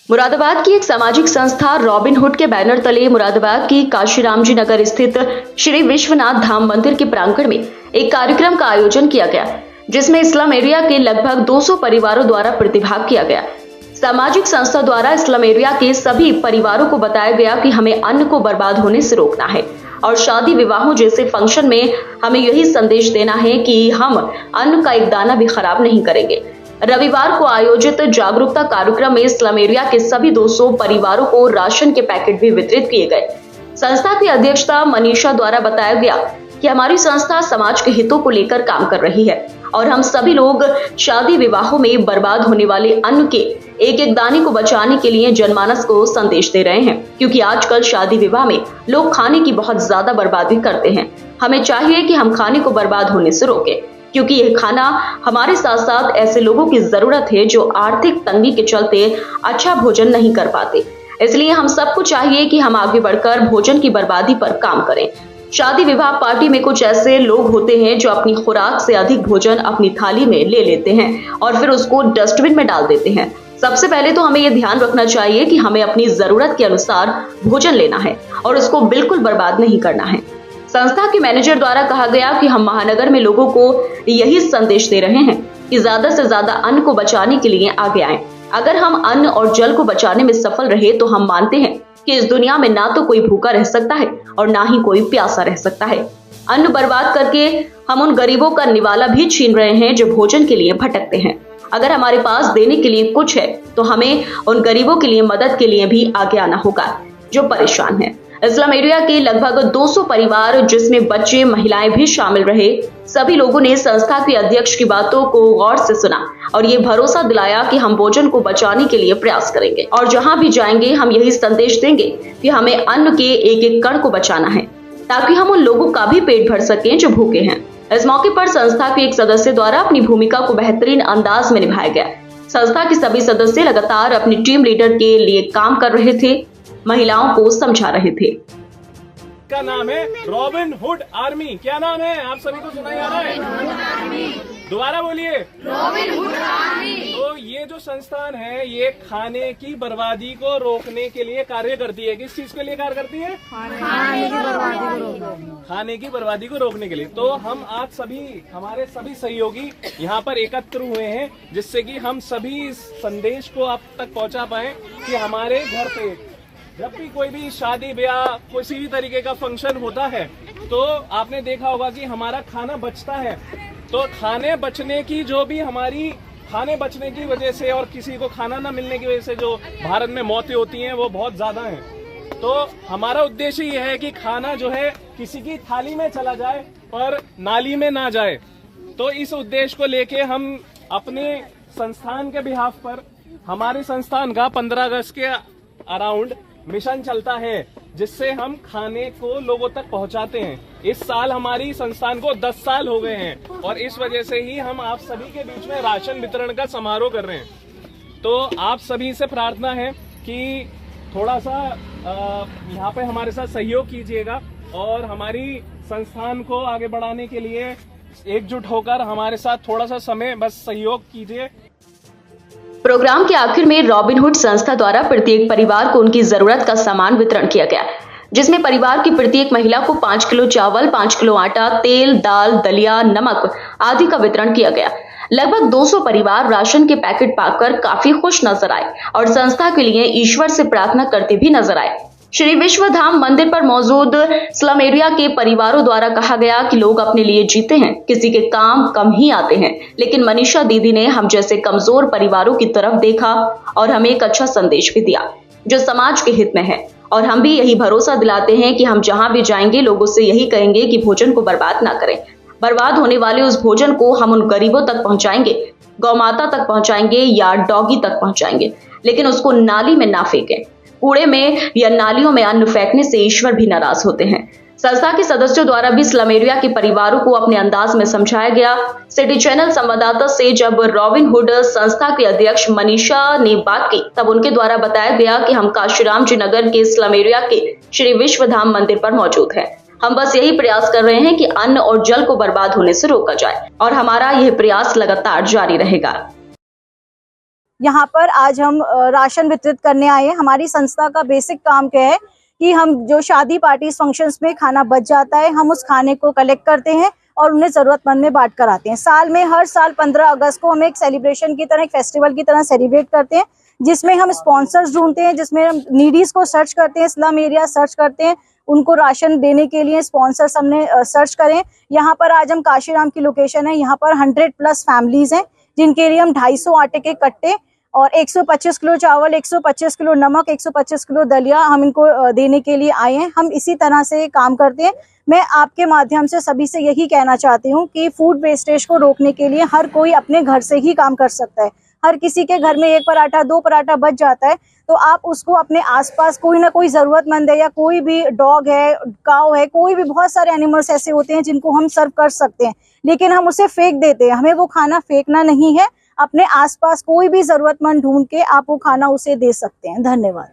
मुरादाबाद की एक सामाजिक संस्था रॉबिन हुड के बैनर तले मुरादाबाद की काशीराम जी नगर स्थित श्री विश्वनाथ धाम मंदिर के प्रांगण में एक कार्यक्रम का आयोजन किया गया, जिसमें स्लम एरिया के लगभग 200 परिवारों द्वारा प्रतिभाग किया गया। सामाजिक संस्था द्वारा स्लम एरिया के सभी परिवारों को बताया गया कि हमें अन्न को बर्बाद होने से रोकना है और शादी विवाहों जैसे फंक्शन में हमें यही संदेश देना है कि हम अन्न का एक दाना भी खराब नहीं करेंगे। रविवार को आयोजित जागरूकता कार्यक्रम में स्लम एरिया के सभी 200 परिवारों को राशन के पैकेट भी वितरित किए गए। संस्था की अध्यक्षता मनीषा द्वारा बताया गया कि हमारी संस्था समाज के हितों को लेकर काम कर रही है और हम सभी लोग शादी विवाहों में बर्बाद होने वाले अन्न के एक एक दाने को बचाने के लिए जनमानस को संदेश दे रहे हैं, क्योंकि आजकल शादी विवाह में लोग खाने की बहुत ज्यादा बर्बादी करते हैं। हमें चाहिए कि हम खाने को बर्बाद होने से रोकें, क्योंकि यह खाना हमारे साथ साथ ऐसे लोगों की जरूरत है जो आर्थिक तंगी के चलते अच्छा भोजन नहीं कर पाते। इसलिए हम सबको चाहिए कि हम आगे बढ़कर भोजन की बर्बादी पर काम करें। शादी विवाह पार्टी में कुछ ऐसे लोग होते हैं जो अपनी खुराक से अधिक भोजन अपनी थाली में ले लेते हैं और फिर उसको डस्टबिन में डाल देते हैं। सबसे पहले तो हमें यह ध्यान रखना चाहिए कि हमें अपनी जरूरत के अनुसार भोजन लेना है और उसको बिल्कुल बर्बाद नहीं करना है। संस्था के मैनेजर द्वारा कहा गया कि हम महानगर में लोगों को यही संदेश दे रहे हैं कि ज्यादा से ज्यादा अन्न को बचाने के लिए आगे आएं। अगर हम अन्न और जल को बचाने में सफल रहे तो हम मानते हैं कि इस दुनिया में ना तो कोई भूखा रह सकता है और ना ही कोई प्यासा रह सकता है। अन्न बर्बाद करके हम उन गरीबों का निवाला भी छीन रहे हैं जो भोजन के लिए भटकते हैं। अगर हमारे पास देने के लिए कुछ है तो हमें उन गरीबों के लिए मदद के लिए भी आगे आना होगा जो परेशान है। स्लम एरिया के लगभग 200 परिवार, जिसमें बच्चे महिलाएं भी शामिल रहे, सभी लोगों ने संस्था के अध्यक्ष की बातों को गौर से सुना और ये भरोसा दिलाया कि हम भोजन को बचाने के लिए प्रयास करेंगे और जहां भी जाएंगे हम यही संदेश देंगे कि हमें अन्न के एक एक कण को बचाना है, ताकि हम उन लोगों का भी पेट भर सकें जो भूखे हैं। इस मौके पर संस्था के एक सदस्य द्वारा अपनी भूमिका को बेहतरीन अंदाज में निभाया गया। संस्था के सभी सदस्य लगातार अपनी टीम लीडर के लिए काम कर रहे थे, महिलाओं को समझा रहे थे। का नाम है रॉबिन हुड आर्मी। क्या नाम है? आप सभी को सुनाई आ रहा है? दोबारा बोलिए, रॉबिन हुड आर्मी। तो ये जो संस्थान है ये खाने की बर्बादी को रोकने के लिए कार्य करती है। किस चीज के लिए कार्य करती है? खाने की बर्बादी को रोकने के लिए। तो हम आज सभी, हमारे सभी सहयोगी यहाँ पर एकत्र हुए हैं, जिससे कि हम सभी इस संदेश को आप तक पहुँचा पाए कि हमारे घर पे जब भी कोई भी शादी ब्याह किसी भी तरीके का फंक्शन होता है तो आपने देखा होगा कि हमारा खाना बचता है। तो खाने बचने की जो भी हमारी खाने बचने की वजह से और किसी को खाना न मिलने की वजह से जो भारत में मौतें होती हैं वो बहुत ज्यादा हैं। तो हमारा उद्देश्य ये है कि खाना जो है किसी की थाली में चला जाए पर नाली में ना जाए। तो इस उद्देश्य को लेके हम अपने संस्थान के बिहाफ पर, हमारे संस्थान का 15 अगस्त के अराउंड मिशन चलता है, जिससे हम खाने को लोगों तक पहुंचाते हैं। इस साल हमारी संस्थान को 10 साल हो गए हैं और इस वजह से ही हम आप सभी के बीच में राशन वितरण का समारोह कर रहे हैं। तो आप सभी से प्रार्थना है कि थोड़ा सा यहाँ पे हमारे साथ सहयोग कीजिएगा और हमारी संस्थान को आगे बढ़ाने के लिए एकजुट होकर हमारे साथ थोड़ा सा समय बस सहयोग कीजिए। प्रोग्राम के आखिर में रॉबिन हुड संस्था द्वारा प्रत्येक परिवार को उनकी जरूरत का सामान वितरण किया गया, जिसमें परिवार की प्रत्येक महिला को 5 किलो चावल, 5 किलो आटा, तेल, दाल, दलिया, नमक आदि का वितरण किया गया। लगभग 200 परिवार राशन के पैकेट पाकर काफी खुश नजर आए और संस्था के लिए ईश्वर से प्रार्थना करते भी नजर आए। श्री विश्वधाम मंदिर पर मौजूद स्लम एरिया के परिवारों द्वारा कहा गया कि लोग अपने लिए जीते हैं, किसी के काम कम ही आते हैं, लेकिन मनीषा दीदी ने हम जैसे कमजोर परिवारों की तरफ देखा और हमें एक अच्छा संदेश भी दिया जो समाज के हित में है। और हम भी यही भरोसा दिलाते हैं कि हम जहां भी जाएंगे लोगों से यही कहेंगे कि भोजन को बर्बाद ना करें। बर्बाद होने वाले उस भोजन को हम उन गरीबों तक पहुंचाएंगे, गौ माता तक पहुंचाएंगे या डॉगी तक पहुंचाएंगे, लेकिन उसको नाली में ना फेंकें। कूड़े में या नालियों में अन्न फेंकने से ईश्वर भी नाराज होते हैं। संस्था के सदस्यों द्वारा भी स्लम एरिया के परिवारों को अपने अंदाज में समझाया गया। सिटी चैनल संवाददाता से जब रॉबिन हुड संस्था के अध्यक्ष मनीषा ने बात की तब उनके द्वारा बताया गया कि हम काशीराम जी नगर के स्लम एरिया के श्री विश्वधाम मंदिर पर मौजूद हैं। हम बस यही प्रयास कर रहे हैं कि अन्न और जल को बर्बाद होने से रोका जाए और हमारा यह प्रयास लगातार जारी रहेगा। यहाँ पर आज हम राशन वितरित करने आए हैं। हमारी संस्था का बेसिक काम क्या है कि हम जो शादी पार्टी फंक्शंस में खाना बच जाता है, हम उस खाने को कलेक्ट करते हैं और उन्हें जरूरतमंद में बांट कर आते हैं। साल में हर साल 15 अगस्त को हम एक सेलिब्रेशन की तरह, एक फेस्टिवल की तरह सेलिब्रेट करते हैं, जिसमें हम स्पॉन्सर्स ढूंढते हैं, जिसमें हम नीडीज को सर्च करते हैं, स्लम एरिया सर्च करते हैं, उनको राशन देने के लिए स्पॉन्सर्स हमने सर्च करें। यहाँ पर आज हम काशीराम की लोकेशन है, यहाँ पर 100+ फैमिलीज हैं जिनके लिए हम 250 आटे के कट्टे और 125 किलो चावल, 125 किलो नमक, 125 किलो दलिया हम इनको देने के लिए आए हैं। हम इसी तरह से काम करते हैं। मैं आपके माध्यम से सभी से यही कहना चाहती हूँ कि फूड वेस्टेज को रोकने के लिए हर कोई अपने घर से ही काम कर सकता है। हर किसी के घर में 1 पराठा 2 पराठा बच जाता है, तो आप उसको अपने आसपास कोई ना कोई जरूरतमंद है, या कोई भी डॉग है, काऊ है, कोई भी बहुत सारे एनिमल्स ऐसे होते हैं जिनको हम सर्व कर सकते हैं, लेकिन हम उसे फेंक देते हैं। हमें वो खाना फेंकना नहीं है। अपने आसपास कोई भी जरूरतमंद ढूंढ के आप वो खाना उसे दे सकते हैं। धन्यवाद।